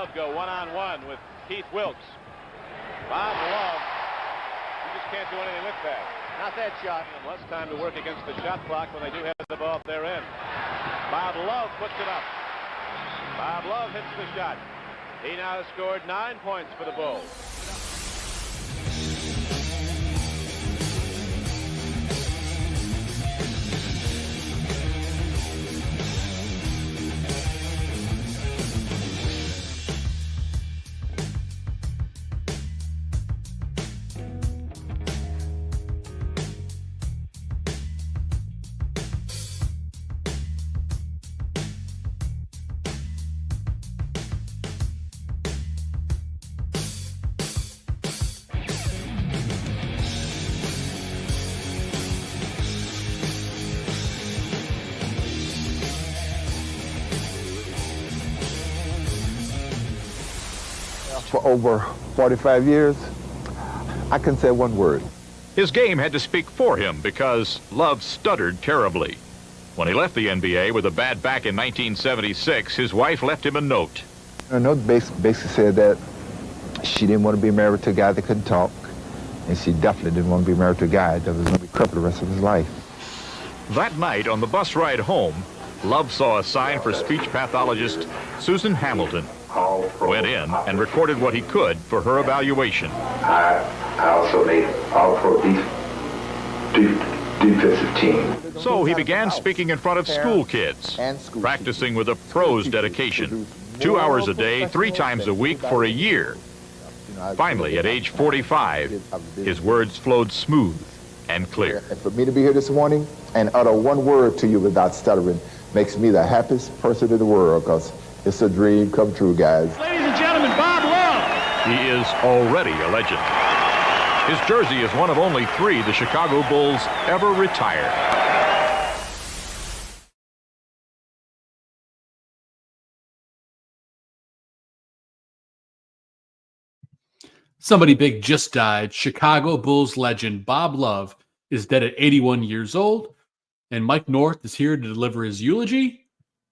Love go one-on-one with Keith Wilkes. Bob Love, you just can't do anything with that. Not that shot. And less time to work against the shot clock when they do have the ball at their end. Bob Love puts it up. Bob Love hits the shot. He now has scored 9 points for the Bulls. For over 45 years, I can say one word. His game had to speak for him because Love stuttered terribly. When he left the NBA with a bad back in 1976, his wife left him a note. A note basically said that she didn't want to be married to a guy that couldn't talk, and she definitely didn't want to be married to a guy that was going to be crippled the rest of his life. That night on the bus ride home, Love saw a sign for speech pathologist Susan Hamilton. Went in and recorded what he could for her evaluation. I also made All-Pro defensive team. So he began speaking in front of school kids, practicing with a pro's dedication. 2 hours a day, 3 times a week for a year. Finally, at age 45, his words flowed smooth and clear. And for me to be here this morning and utter one word to you without stuttering makes me the happiest person in the world, because it's a dream come true, guys. Ladies and gentlemen, Bob Love. He is already a legend. His jersey is one of only 3 the Chicago Bulls ever retired. Somebody big just died. Chicago Bulls legend Bob Love is dead at 81 years old. And Mike North is here to deliver his eulogy.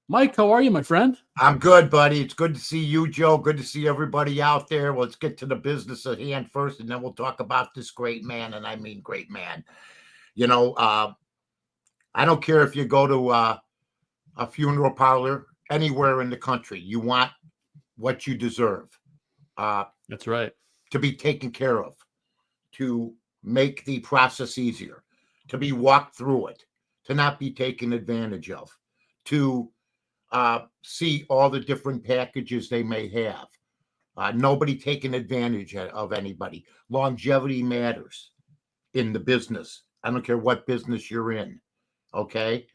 Mike, how are you, my friend? I'm good, buddy. It's good to see you, Joe. Good to see everybody out there. Well, let's get to the business at hand first, and then we'll talk about this great man, and I mean great man. You know, I don't care if you go to a funeral parlor anywhere in the country. You want what you deserve. That's right. To be taken care of, to make the process easier, to be walked through it, to not be taken advantage of, to see all the different packages they may have. Nobody taking advantage of anybody. Longevity matters in the business. I don't care what business you're in, okay?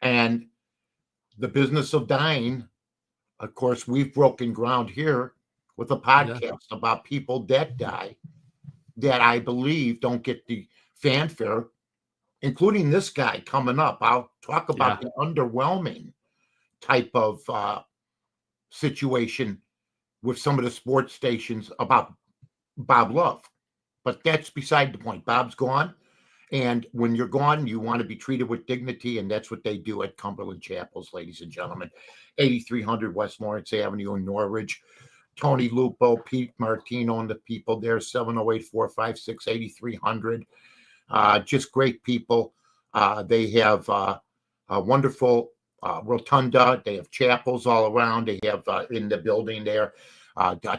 And the business of dying, of course, we've broken ground here with a podcast about people that die that I believe don't get the fanfare, including this guy coming up. I'll talk about the underwhelming type of situation with some of the sports stations about Bob Love. But that's beside the point. Bob's gone. And when you're gone, you want to be treated with dignity. And that's what they do at Cumberland Chapels, ladies and gentlemen. 8300 West Lawrence Avenue in Norridge. Tony Lupo, Pete Martino, and the people there, 708-456-8300. Just great people. They have a wonderful rotunda. They have chapels all around. They have in the building there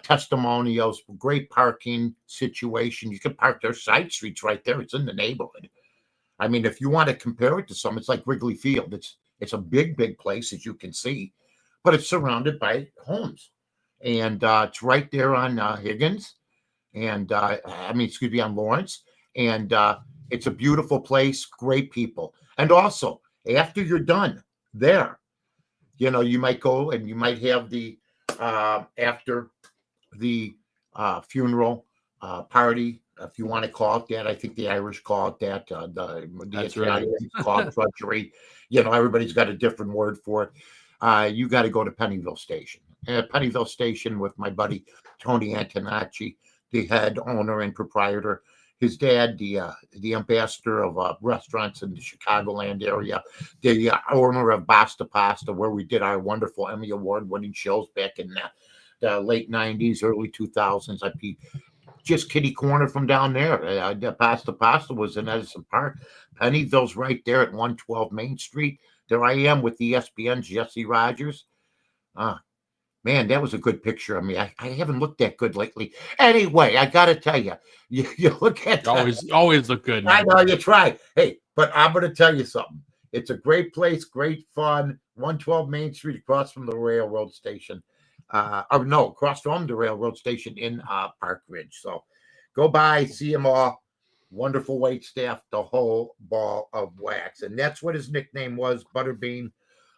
testimonials, great parking situation. You can park their side streets right there. It's in the neighborhood. I mean, if you want to compare it to some, it's like Wrigley Field. It's a big place, as you can see, but it's surrounded by homes. And it's right there on Higgins and on Lawrence. And it's a beautiful place, great people. And also, after you're done there, you know, you might go and you might have the after the funeral party, if you want to call it that. I think the Irish call it that. The Italians call it drudgery. You know, everybody's got a different word for it. You got to go to Pennyville Station. Pennyville Station with my buddy Tony Antonacci, the head owner and proprietor. His dad, the ambassador of restaurants in the Chicagoland area, the owner of Basta Pasta, where we did our wonderful Emmy Award-winning shows back in late 90s, early 2000s. I'd be just kitty corner from down there. Pasta was in Edison Park. Pennyville's right there at 112 Main Street. There I am with ESPN's Jesse Rogers. Man, that was a good picture of me. I haven't looked that good lately. Anyway, I got to tell you, you look at always look good. I know you try. Hey, but I'm going to tell you something. It's a great place, great fun. 112 Main Street, across from the railroad station. Across from the railroad station in Park Ridge. So go by, see them all. Wonderful wait staff, the whole ball of wax. And that's what his nickname was, Butterbean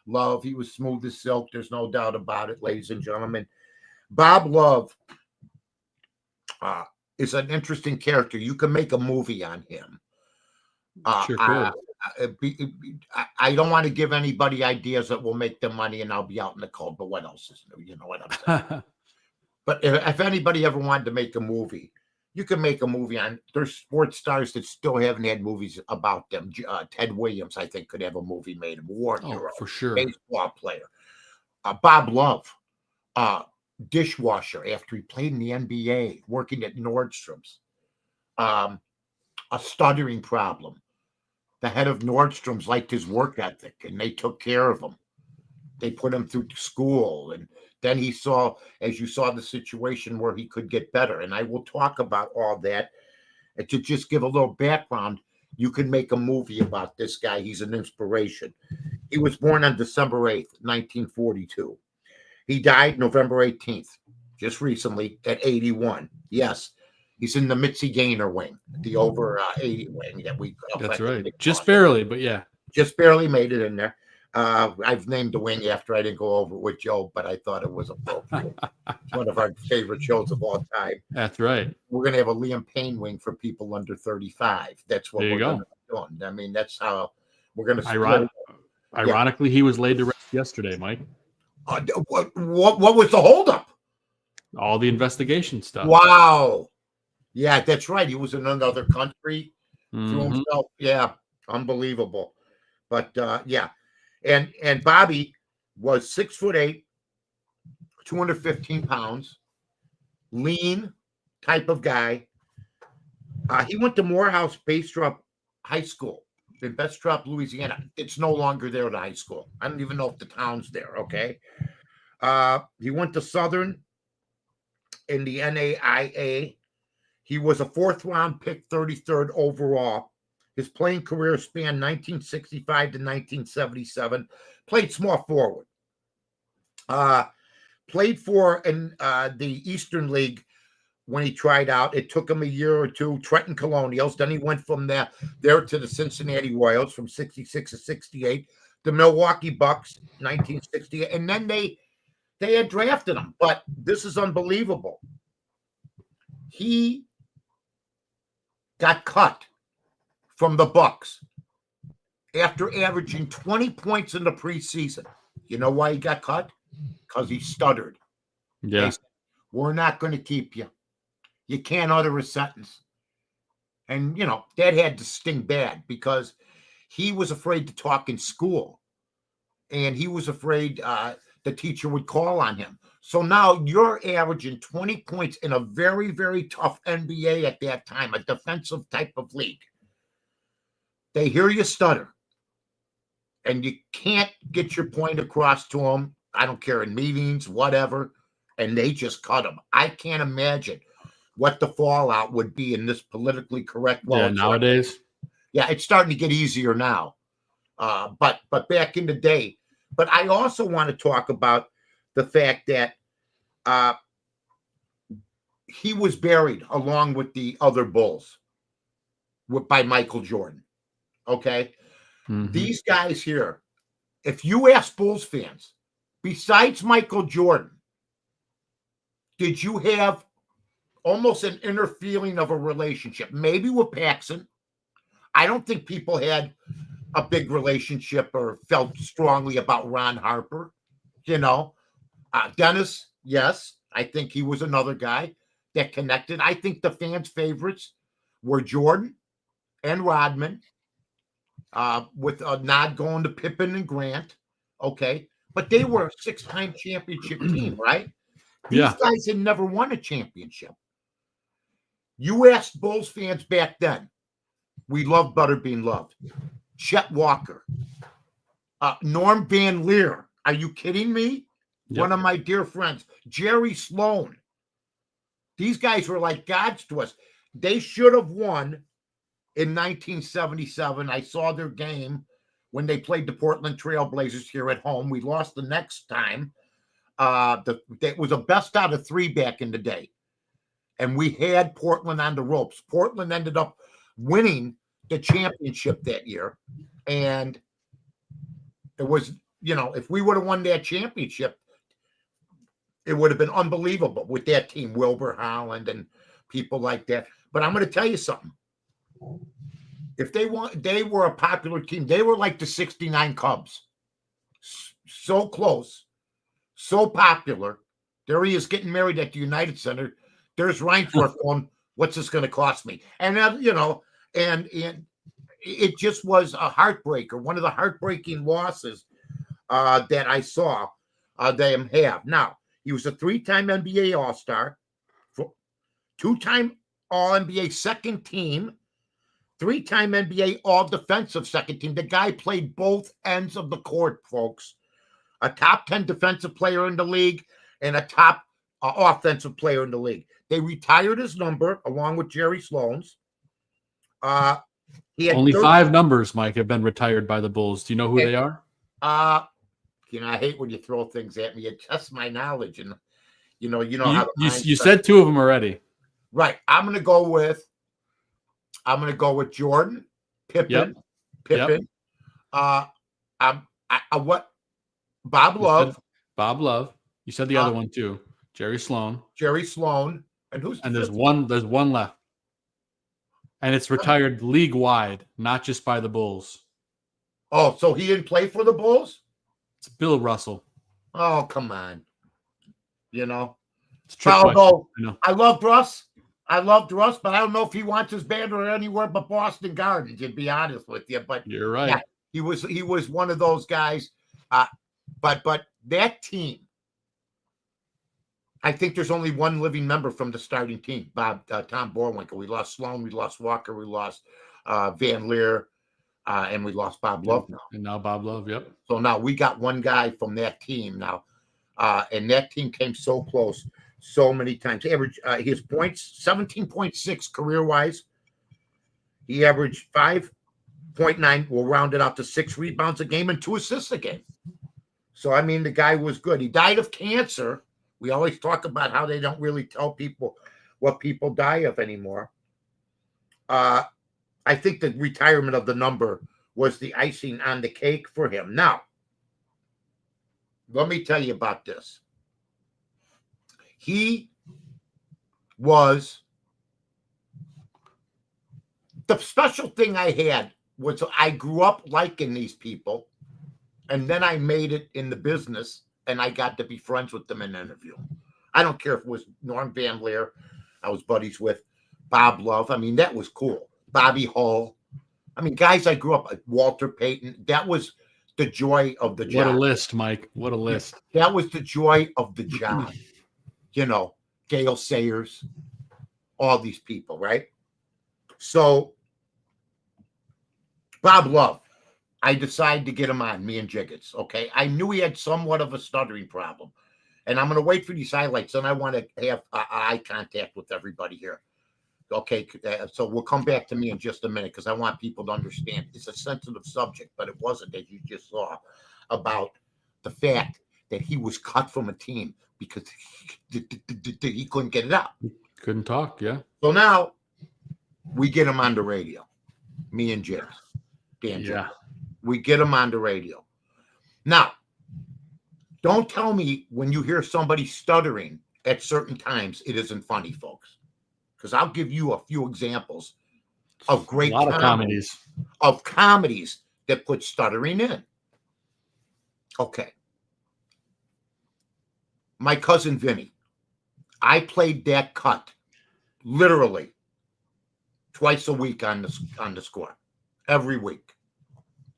Love. He was smooth as silk. There's no doubt about it, ladies and gentlemen. Bob Love is an interesting character. You can make a movie on him. Sure could. I don't want to give anybody ideas that will make them money and I'll be out in the cold, but what else is new? You know what I'm saying? But if anybody ever wanted to make a movie, you can make a movie on. There's sports stars that still haven't had movies about them. Ted Williams, I think, could have a movie made of. War hero, for sure. Baseball player. Bob Love, dishwasher after he played in the NBA, working at Nordstrom's. A stuttering problem. The head of Nordstrom's liked his work ethic, and they took care of him. They put him through school, and then he saw, as you saw, the situation where he could get better. And I will talk about all that. And to just give a little background, you can make a movie about this guy. He's an inspiration. He was born on December 8th, 1942. He died November 18th, just recently, at 81. Yes. He's in the Mitzi Gaynor wing, the over 80 wing that we. That's right. Just barely, but yeah. Just barely made it in there. I've named the wing after I didn't go over it with Joe, but I thought it was appropriate. It's one of our favorite shows of all time. That's right. We're going to have a Liam Payne wing for people under 35. That's what we're going to be doing. I mean, that's how we're going to. Ironically, he was laid to rest yesterday, Mike. What was the holdup? All the investigation stuff. Wow. Yeah, that's right. He was in another country. Threw himself. Yeah, unbelievable. But yeah, and Bobby was 6'8", 215 pounds, lean type of guy. He went to Morehouse Bastrop High School in Bastrop, Louisiana. It's no longer there, the high school. I don't even know if the town's there. Okay. He went to Southern in the NAIA. He was a fourth-round pick, 33rd overall. His playing career spanned 1965 to 1977. Played small forward. Played for in the Eastern League when he tried out. It took him a year or two. Trenton Colonials. Then he went from there to the Cincinnati Royals from 66 to 68. The Milwaukee Bucks, 1968. And then they had drafted him. But this is unbelievable. He got cut from the Bucks after averaging 20 points in the preseason. You know why he got cut? Because he stuttered. Yeah. Said, we're not going to keep you. You can't utter a sentence. And, you know, that had to sting bad because he was afraid to talk in school. And he was afraid the teacher would call on him. So now you're averaging 20 points in a very, very tough NBA at that time, a defensive type of league. They hear you stutter, and you can't get your point across to them. I don't care, in meetings, whatever, and they just cut him. I can't imagine what the fallout would be in this politically correct world. Yeah, nowadays. Yeah, it's starting to get easier now. But back in the day. But I also want to talk about the fact that he was buried along with the other Bulls by Michael Jordan. Okay? Mm-hmm. These guys here, if you ask Bulls fans, besides Michael Jordan, did you have almost an inner feeling of a relationship? Maybe with Paxson. I don't think people had a big relationship or felt strongly about Ron Harper. You know, Dennis, yes, I think he was another guy that connected. I think the fans' favorites were Jordan and Rodman, with a nod going to Pippen and Grant. Okay, but they were a 6-time championship team, right? These guys had never won a championship. You asked Bulls fans back then. We loved Butterbean Love. Chet Walker. Norm Van Leer. Are you kidding me? Yep. One of my dear friends. Jerry Sloan. These guys were like gods to us. They should have won in 1977. I saw their game when they played the Portland Trail Blazers here at home. We lost the next time. It was a best out of 3 back in the day. And we had Portland on the ropes. Portland ended up winning the championship that year. And it was, if we would have won that championship, it would have been unbelievable with that team, Wilbur Holland and people like that. But I'm going to tell you something. If they were a popular team. They were like the 69 Cubs. So close, so popular. There he is getting married at the United Center. There's Reinsdorf going, what's this going to cost me? And, and it just was a heartbreaker, one of the heartbreaking losses that I saw them have. Now, he was a 3-time NBA All-Star, 2-time All-NBA second team, 3-time NBA All-Defensive second team. The guy played both ends of the court, folks. A top 10 defensive player in the league and a top offensive player in the league. They retired his number along with Jerry Sloan's. He had only 5 numbers, Mike, have been retired by the Bulls. Do you know who they are? I hate when you throw things at me. It tests my knowledge, and how you said 2 of them already. Right. I'm gonna go with Jordan, Pippen. What? Bob Love. Bob Love. You said the other one too. Jerry Sloan. And who's? And there's one left. And it's retired league wide, not just by the Bulls. Oh, so he didn't play for the Bulls? It's Bill Russell. Oh, come on. It's although I loved Russ, but I don't know if he wants his banner anywhere but Boston Gardens, to be honest with you. But you're right. Yeah, he was one of those guys. But that team, I think there's only one living member from the starting team, Tom Borwinkle. We lost Sloan, we lost Walker, we lost Van Leer, and we lost Bob Love now. And now Bob Love, yep. So now we got one guy from that team now, and that team came so close so many times. Average his points, 17.6 career-wise. He averaged 5.9. We'll round it out to 6 rebounds a game and 2 assists a game. So, I mean, the guy was good. He died of cancer. We always talk about how they don't really tell people what people die of anymore. I think the retirement of the number was the icing on the cake for him. Now, let me tell you about this. He was the special thing I had was I grew up liking these people, and then I made it in the business, and I got to be friends with them and interview. I don't care if it was Norm Van Leer, I was buddies with Bob Love. I mean, that was cool. Bobby Hull. I mean, guys I grew up with, Walter Payton. That was the joy of the job. What a list, Mike. What a list. That was the joy of the job. Gale Sayers, all these people, right? So, Bob Love, I decided to get him on, me and Jiggets, okay? I knew he had somewhat of a stuttering problem. And I'm going to wait for these highlights, and I want to have eye contact with everybody here. Okay, so we'll come back to me in just a minute because I want people to understand. It's a sensitive subject, but it wasn't, as you just saw, about the fact that he was cut from a team because he couldn't get it out. Couldn't talk, yeah. So now we get him on the radio, me and Jim. Yeah. We get him on the radio. Now, don't tell me when you hear somebody stuttering at certain times, it isn't funny, folks. Because I'll give you a few examples of great comedies that put stuttering in. Okay. My cousin Vinny, I played that cut literally twice a week on the score, every week.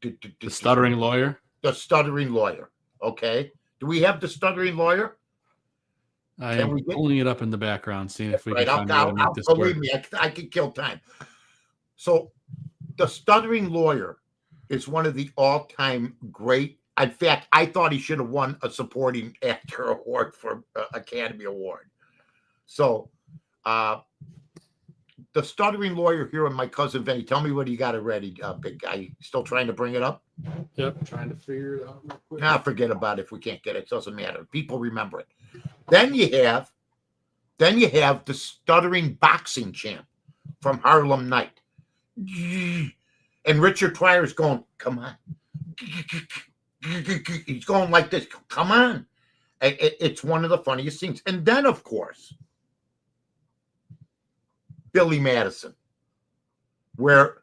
The stuttering lawyer? The stuttering lawyer. Okay. Do we have the stuttering lawyer? I am pulling it up in the background, seeing if we can find a way to make this believe work. me, I can kill time. So, The Stuttering Lawyer is one of the all-time great. In fact, I thought he should have won a supporting actor award for Academy Award. So, The Stuttering Lawyer here and My Cousin Vinny. Tell me what you got it ready, big guy. Still trying to bring it up? Yep, trying to figure it out real quick. Nah, forget about it if we can't get it. It doesn't matter. People remember it. Then you have the stuttering boxing champ from Harlem Night. And Richard Pryor's going, come on. He's going like this. Come on. It's one of the funniest things. And then, of course, Billy Madison, where,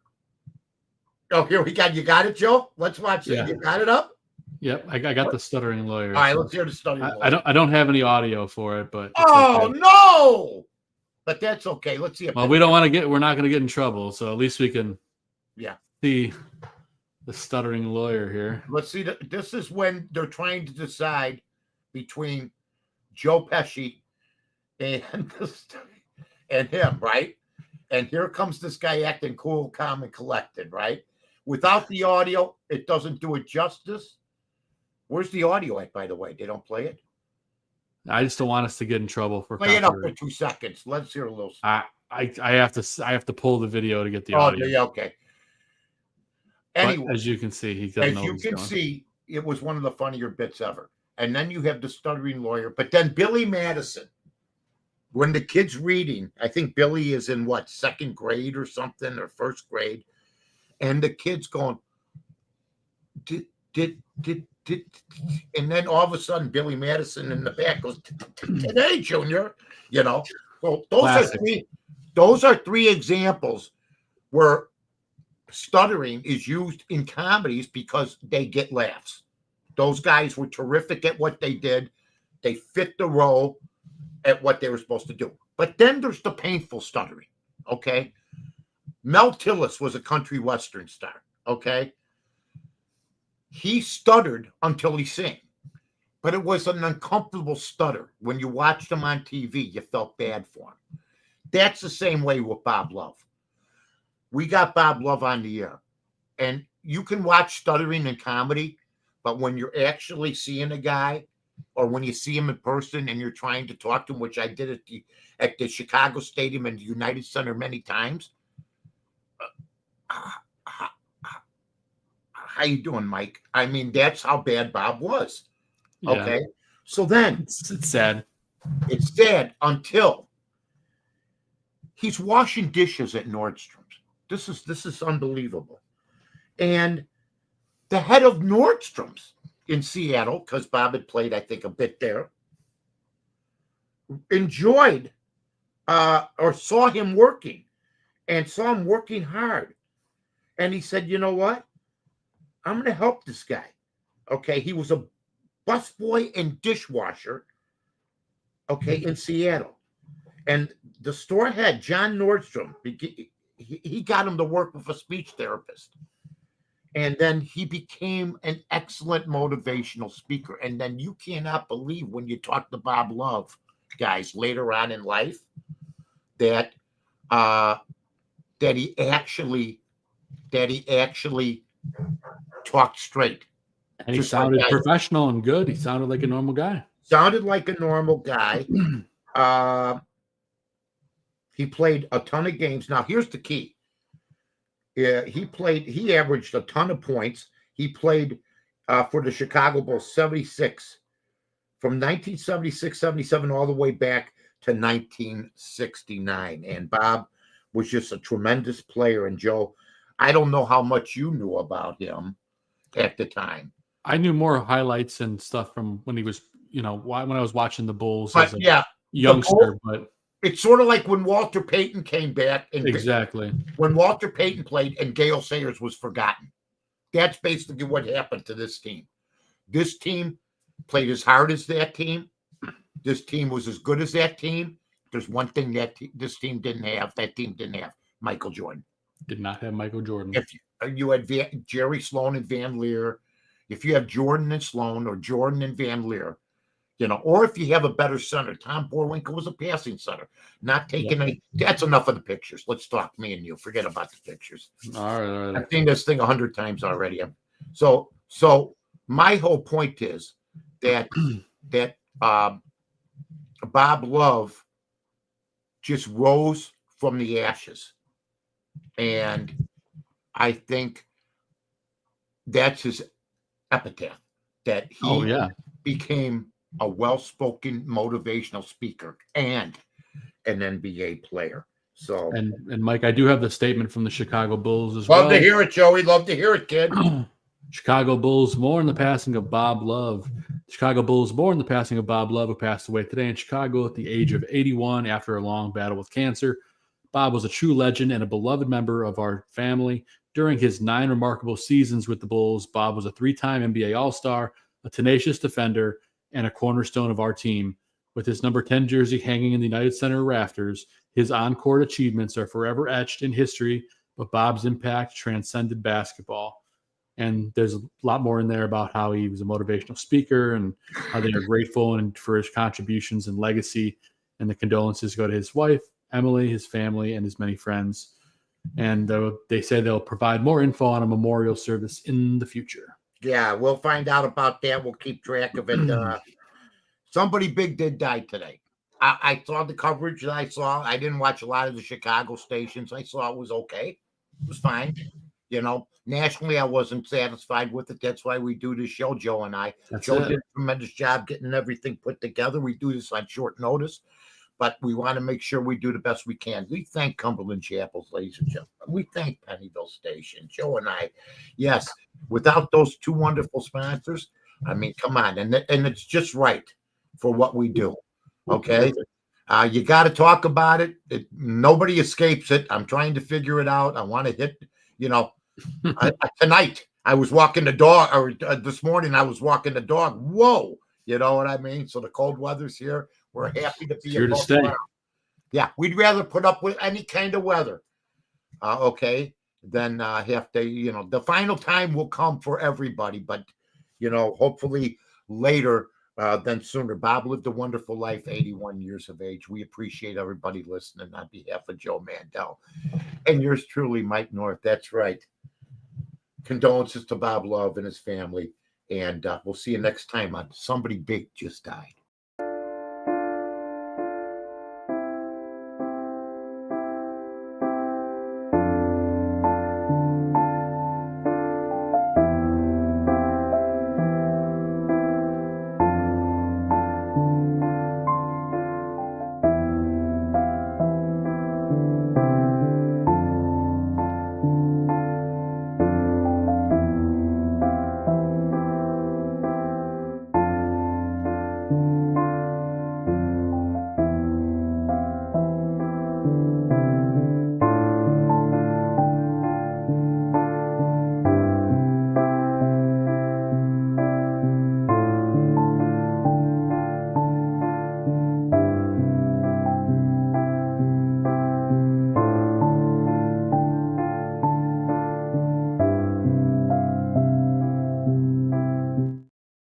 here we got, you got it, Joe? Let's watch it. You got it up? Yep, I got The Stuttering Lawyer. All right, let's hear The Stuttering Lawyer. I don't have any audio for it, but no! But that's okay. Let's see. Well, we're not going to get in trouble, so at least we can see The Stuttering Lawyer here. Let's see. This is when they're trying to decide between Joe Pesci and him, right? And here comes this guy acting cool, calm, and collected, right? Without the audio, it doesn't do it justice. Where's the audio at, by the way? They don't play it? I just don't want us to get in trouble for play it up for 2 seconds. Let's hear a little. I have to pull the video to get the audio. Yeah, okay. Anyway, but as you can see, he doesn't know. As you can see, it was one of the funnier bits ever. And then you have The Stuttering Lawyer. But then Billy Madison, when the kid's reading, I think Billy is in what, second grade or something, or first grade, and the kid's going, did, and then all of a sudden Billy Madison in the back goes, today, Junior, you know. So those are three examples where stuttering is used in comedies because they get laughs. Those guys were terrific at what they did. They fit the role at what they were supposed to do. But then there's the painful stuttering, okay? Mel Tillis was a country western star, okay? He stuttered until he sang, but it was an uncomfortable stutter. When you watched him on TV, you felt bad for him. That's the same way with Bob Love. We got Bob Love on the air, and you can watch stuttering in comedy, but when you're actually seeing a guy, or when you see him in person and you're trying to talk to him, which I did at the Chicago Stadium and the United Center many times. How you doing, Mike? I mean, that's how bad Bob was. Yeah. Okay. So then it's sad. It's sad until he's washing dishes at Nordstrom's. This is unbelievable. And the head of Nordstrom's in Seattle, because Bob had played, I think, a bit there, enjoyed or saw him working and saw him working hard. And he said, you know what? I'm going to help this guy. Okay. He was a busboy and dishwasher, okay, in Seattle. And the store head, John Nordstrom, he got him to work with a speech therapist. And then he became an excellent motivational speaker. And then you cannot believe when you talk to Bob Love, guys, later on in life, that he actually talked straight. And he sounded professional and good. He sounded like a normal guy. Sounded like a normal guy. He played a ton of games. Now, here's the key. He averaged a ton of points. He played for the Chicago Bulls 76, from 1976, 77, all the way back to 1969. And Bob was just a tremendous player. And Joe, I don't know how much you knew about him at the time. I knew more highlights and stuff from when he was, when I was watching the Bulls but, as a youngster. But it's sort of like when Walter Payton came back. And exactly. When Walter Payton played and Gale Sayers was forgotten. That's basically what happened to this team. This team played as hard as that team. This team was as good as that team. There's one thing that this team didn't have. That team didn't have Michael Jordan. Did not have Michael Jordan. If you had Jerry Sloan and Van Leer, if you have Jordan and Sloan or Jordan and Van Leer, or if you have a better center. Tom Borwinkle was a passing center, not taking that's enough of the pictures. Let's talk, me and you. Forget about the pictures. All right. I've seen this thing 100 times already. So my whole point is that Bob Love just rose from the ashes, and I think that's his epitaph, that he became a well-spoken motivational speaker and an NBA player. So and Mike, I do have the statement from the Chicago Bulls as well. Love to hear it, Joey. Love to hear it, kid. Chicago Bulls mourn the passing of Bob Love. Chicago Bulls mourn the passing of Bob Love, who passed away today in Chicago at the age of 81 after a long battle with cancer. Bob was a true legend and a beloved member of our family. During his 9 remarkable seasons with the Bulls, Bob was a 3-time NBA All-Star, a tenacious defender, and a cornerstone of our team. With his number 10 jersey hanging in the United Center rafters, his on-court achievements are forever etched in history, but Bob's impact transcended basketball. And there's a lot more in there about how he was a motivational speaker and how they are grateful and for his contributions and legacy. And the condolences go to his wife, Emily, his family, and his many friends. And they say they'll provide more info on a memorial service in the future. Yeah, we'll find out about that. We'll keep track of it. Somebody big did die today. I saw the coverage that I saw. I didn't watch a lot of the Chicago stations. I saw it was okay. It was fine. Nationally, I wasn't satisfied with it. That's why we do this show, Joe and I. Joe did a tremendous job getting everything put together. We do this on short notice, but we want to make sure we do the best we can. We thank Cumberland Chapels, ladies and gentlemen. We thank Pennyville Station, Joe and I. Yes, without those 2 wonderful sponsors, I mean, come on. And it's just right for what we do. Okay? You got to talk about it. Nobody escapes it. I'm trying to figure it out. I want to hit, tonight I was walking the dog, or this morning I was walking the dog. Whoa. You know what I mean? So the cold weather's here. We're happy to be here to stay. Ground. Yeah, we'd rather put up with any kind of weather, than have to, the final time will come for everybody, but, hopefully later than sooner. Bob lived a wonderful life, 81 years of age. We appreciate everybody listening on behalf of Joe Mandel. And yours truly, Mike North. That's right. Condolences to Bob Love and his family. And we'll see you next time on Somebody Big Just Died.